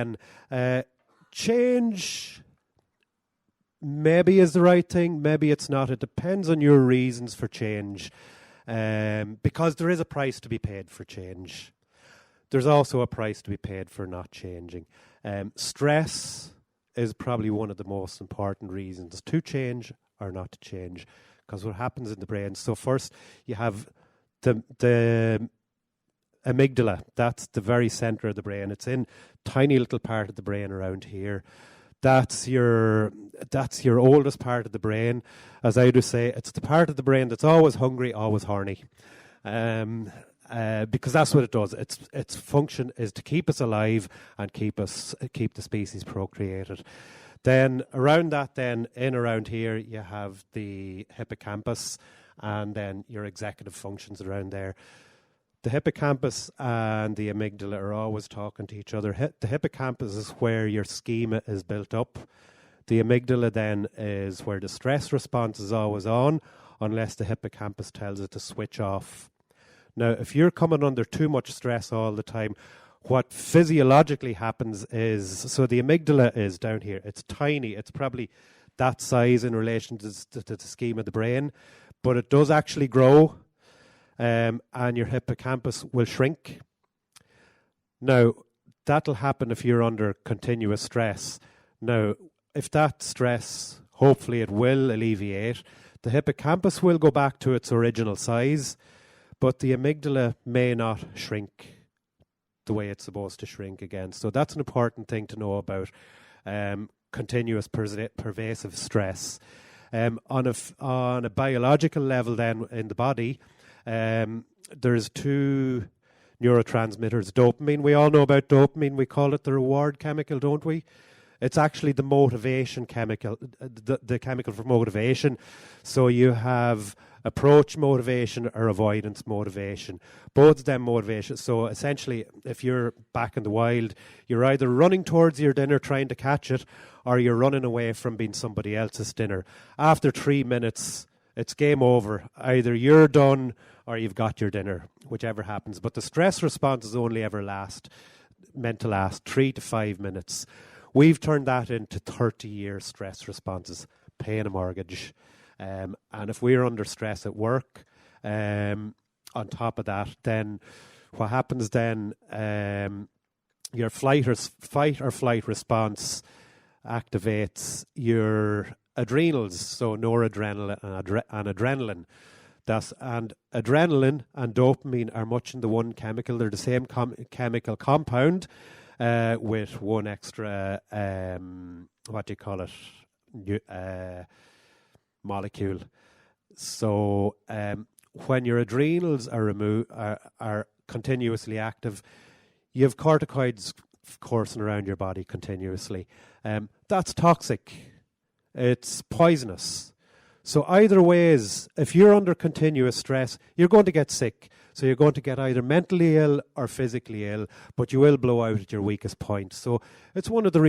And change maybe is the right thing, maybe it's not. It depends on your reasons for change, because there is a price to be paid for change. There's also a price to be paid for not changing. Stress is probably one of the most important reasons to change or not to change, because what happens in the brain. So first you have the amygdala. That's the very center of the brain. It's in tiny little part of the brain around here. That's your oldest part of the brain. As I do say, it's the part of the brain that's always hungry, always horny. Because that's what it does. Its function is to keep us alive and keep the species procreated. Then around that, in around here, you have the hippocampus, and then your executive functions around there. The hippocampus and the amygdala are always talking to each other. The hippocampus is where your schema is built up. The amygdala then is where the stress response is always on, unless the hippocampus tells it to switch off. Now, if you're coming under too much stress all the time, what physiologically happens is, so the amygdala is down here. It's tiny. It's probably that size in relation to the scheme of the brain, but it does actually grow, and your hippocampus will shrink. Now, that'll happen if you're under continuous stress. Now, if that stress, hopefully it will alleviate, the hippocampus will go back to its original size, but the amygdala may not shrink the way it's supposed to shrink again. So that's an important thing to know about continuous pervasive stress. On a biological level then in the body, there's two neurotransmitters. Dopamine, we all know about dopamine. We call it the reward chemical, don't we? It's actually the motivation chemical, the chemical for motivation. So you have approach motivation or avoidance motivation. Both of them motivation. So essentially, if you're back in the wild, you're either running towards your dinner trying to catch it, or you're running away from being somebody else's dinner. After 3 minutes, it's game over. Either you're done or you've got your dinner, whichever happens. But the stress response is only ever meant to last 3 to 5 minutes. We've turned that into 30-year stress responses, paying a mortgage. And if we're under stress at work, on top of that, then what happens then, your fight or flight response activates your adrenals, so noradrenaline and adrenaline. And adrenaline and dopamine are much in the one chemical. They're the same chemical compound, with one extra, molecule. So when your adrenals are continuously active, you have corticoids coursing around your body continuously. That's toxic. It's poisonous. So either ways, if you're under continuous stress, you're going to get sick. So you're going to get either mentally ill or physically ill, but you will blow out at your weakest point. So it's one of the